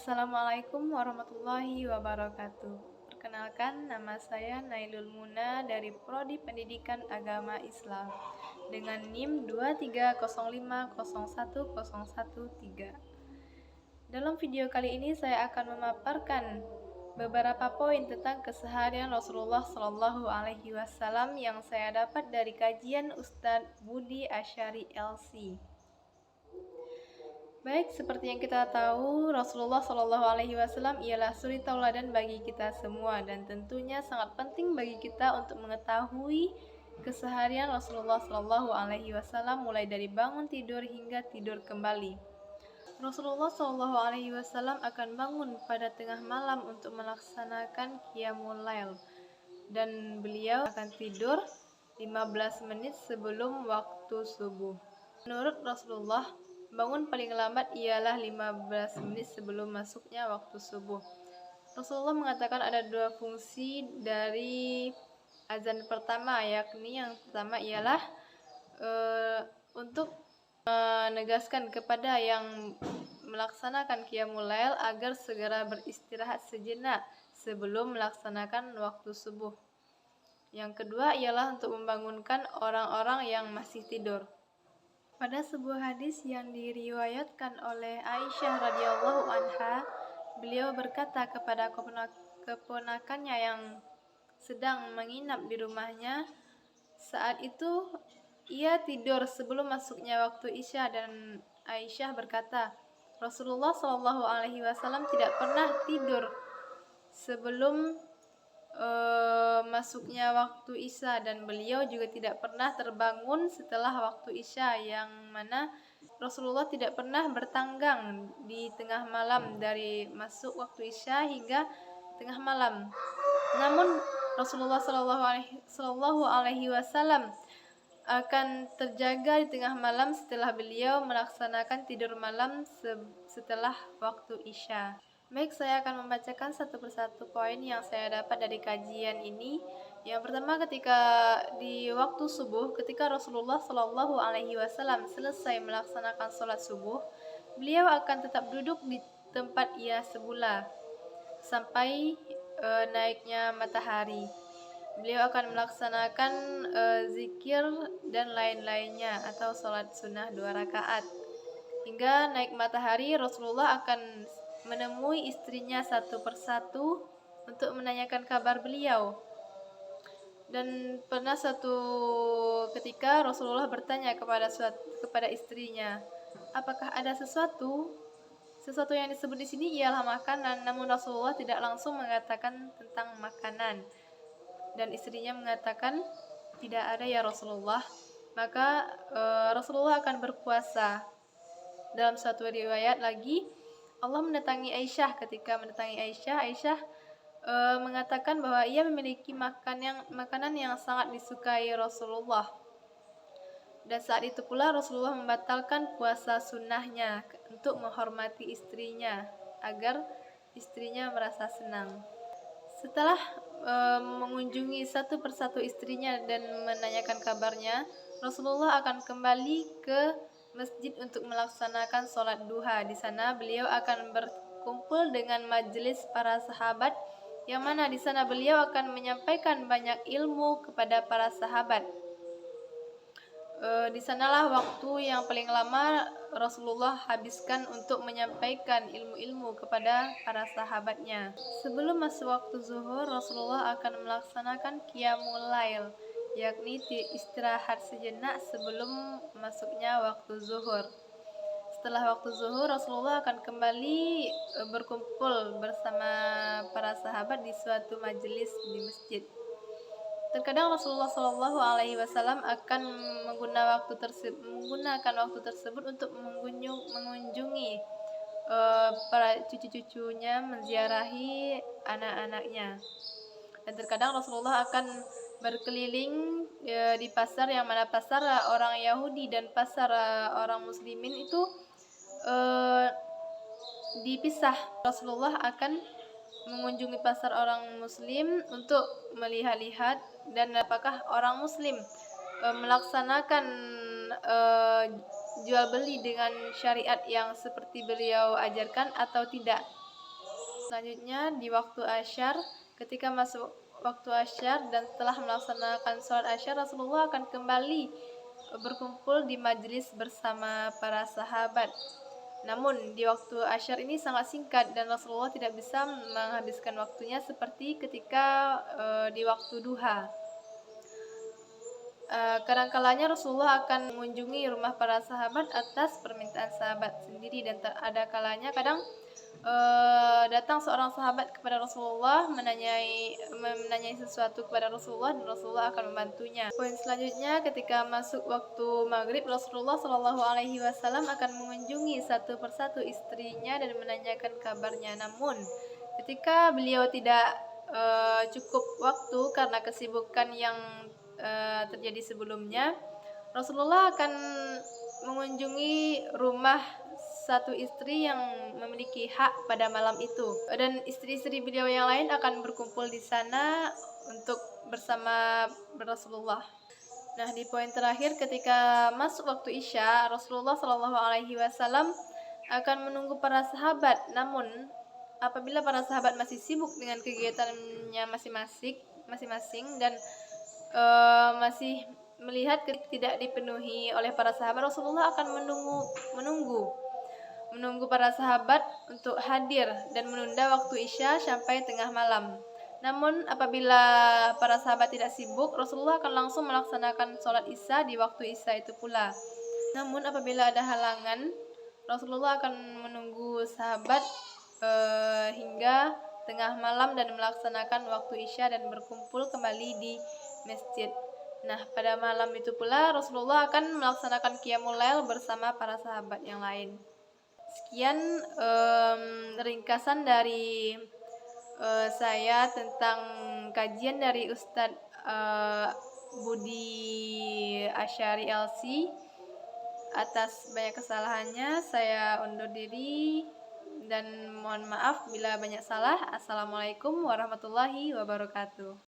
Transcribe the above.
Assalamualaikum warahmatullahi wabarakatuh. Perkenalkan, nama saya Nailul Muna dari Prodi Pendidikan Agama Islam dengan NIM 230501013. Dalam video kali ini saya akan memaparkan beberapa poin tentang keseharian Rasulullah Shallallahu Alaihi Wasallam yang saya dapat dari kajian Ustadz Budi Asyari LC. Baik, seperti yang kita tahu, Rasulullah Shallallahu Alaihi Wasallam ialah suri tauladan bagi kita semua dan tentunya sangat penting bagi kita untuk mengetahui keseharian Rasulullah Shallallahu Alaihi Wasallam mulai dari bangun tidur hingga tidur kembali. Rasulullah Shallallahu Alaihi Wasallam akan bangun pada tengah malam untuk melaksanakan qiyamul lail dan beliau akan tidur 15 menit sebelum waktu subuh. Menurut Rasulullah, bangun paling lambat ialah 15 menit sebelum masuknya waktu subuh. Rasulullah mengatakan ada dua fungsi dari azan pertama, yakni yang pertama ialah untuk menegaskan kepada yang melaksanakan qiyamul lail agar segera beristirahat sejenak sebelum melaksanakan waktu subuh. Yang kedua ialah untuk membangunkan orang-orang yang masih tidur. Pada sebuah hadis yang diriwayatkan oleh Aisyah radhiyallahu anha, beliau berkata kepada keponakannya yang sedang menginap di rumahnya. Saat itu ia tidur sebelum masuknya waktu Isya dan Aisyah berkata, Rasulullah Shallallahu Alaihi Wasallam tidak pernah tidur sebelum masuknya waktu Isya dan beliau juga tidak pernah terbangun setelah waktu Isya, yang mana Rasulullah tidak pernah bertanggang di tengah malam dari masuk waktu Isya hingga tengah malam. Namun Rasulullah Shallallahu Alaihi Wasallam akan terjaga di tengah malam setelah beliau melaksanakan tidur malam setelah waktu Isya. Baik, saya akan membacakan satu persatu poin yang saya dapat dari kajian ini. Yang pertama, ketika di waktu subuh, ketika Rasulullah Shallallahu Alaihi Wasallam selesai melaksanakan sholat subuh, beliau akan tetap duduk di tempat ia semula sampai naiknya matahari. Beliau akan melaksanakan zikir dan lain-lainnya atau sholat sunnah 2 rakaat. Hingga naik matahari, Rasulullah akan menemui istrinya satu persatu untuk menanyakan kabar beliau. Dan pernah suatu ketika Rasulullah bertanya kepada istrinya, apakah ada sesuatu yang disebut di sini ialah makanan, namun Rasulullah tidak langsung mengatakan tentang makanan. Dan istrinya mengatakan, tidak ada ya Rasulullah. Maka Rasulullah akan berpuasa. Dalam suatu riwayat lagi, Allah mendatangi Aisyah. Ketika mendatangi Aisyah mengatakan bahwa ia memiliki makanan yang sangat disukai Rasulullah. Dan saat itu pula Rasulullah membatalkan puasa sunnahnya untuk menghormati istrinya agar istrinya merasa senang. Setelah mengunjungi satu persatu istrinya dan menanyakan kabarnya, Rasulullah akan kembali ke masjid untuk melaksanakan sholat duha. Di sana beliau akan berkumpul dengan majelis para sahabat, yang mana di sana beliau akan menyampaikan banyak ilmu kepada para sahabat. Di sanalah waktu yang paling lama Rasulullah habiskan untuk menyampaikan ilmu-ilmu kepada para sahabatnya. Sebelum masuk waktu zuhur, Rasulullah akan melaksanakan qiyamul lail, yakni istirahat sejenak sebelum masuknya waktu zuhur. Setelah waktu zuhur, Rasulullah akan kembali berkumpul bersama para sahabat di suatu majelis di masjid. Terkadang Rasulullah Shallallahu Alaihi Wasallam akan menggunakan waktu tersebut untuk mengunjungi para cucu-cucunya, menziarahi anak-anaknya. Dan terkadang Rasulullah akan berkeliling di pasar, yang mana pasar orang Yahudi dan pasar orang Muslimin itu dipisah. Rasulullah akan mengunjungi pasar orang Muslim untuk melihat-lihat dan apakah orang Muslim melaksanakan jual beli dengan syariat yang seperti beliau ajarkan atau tidak. Selanjutnya di waktu asyar, ketika masuk waktu asyar dan setelah melaksanakan sholat asyar, Rasulullah akan kembali berkumpul di majelis bersama para sahabat. Namun di waktu asyar ini sangat singkat dan Rasulullah tidak bisa menghabiskan waktunya seperti ketika di waktu duha. Kadang-kalanya Rasulullah akan mengunjungi rumah para sahabat atas permintaan sahabat sendiri dan ada kalanya kadang datang seorang sahabat kepada Rasulullah menanyai sesuatu kepada Rasulullah dan Rasulullah akan membantunya. Poin selanjutnya, ketika masuk waktu maghrib, Rasulullah Shallallahu Alaihi Wasallam akan mengunjungi satu persatu istrinya dan menanyakan kabarnya. Namun, ketika beliau tidak cukup waktu karena kesibukan yang terjadi sebelumnya, Rasulullah akan mengunjungi rumah satu istri yang memiliki hak pada malam itu, dan istri-istri beliau yang lain akan berkumpul di sana untuk bersama Rasulullah. Nah, di poin terakhir, ketika masuk waktu Isya, Rasulullah Shallallahu Alaihi Wasallam akan menunggu para sahabat. Namun, apabila para sahabat masih sibuk dengan kegiatannya masing-masing dan masih melihat tidak dipenuhi oleh para sahabat, Rasulullah akan menunggu para sahabat untuk hadir dan menunda waktu Isya sampai tengah malam. Namun apabila para sahabat tidak sibuk, Rasulullah akan langsung melaksanakan sholat Isya di waktu Isya itu pula. Namun apabila ada halangan, Rasulullah akan menunggu sahabat hingga tengah malam dan melaksanakan waktu Isya dan berkumpul kembali di masjid. Nah, pada malam itu pula Rasulullah akan melaksanakan qiyamul lail bersama para sahabat yang lain. Sekian ringkasan dari saya tentang kajian dari Ustadz Budi Asyari LC. Atas banyak kesalahannya saya undur diri dan mohon maaf bila banyak salah. Assalamualaikum warahmatullahi wabarakatuh.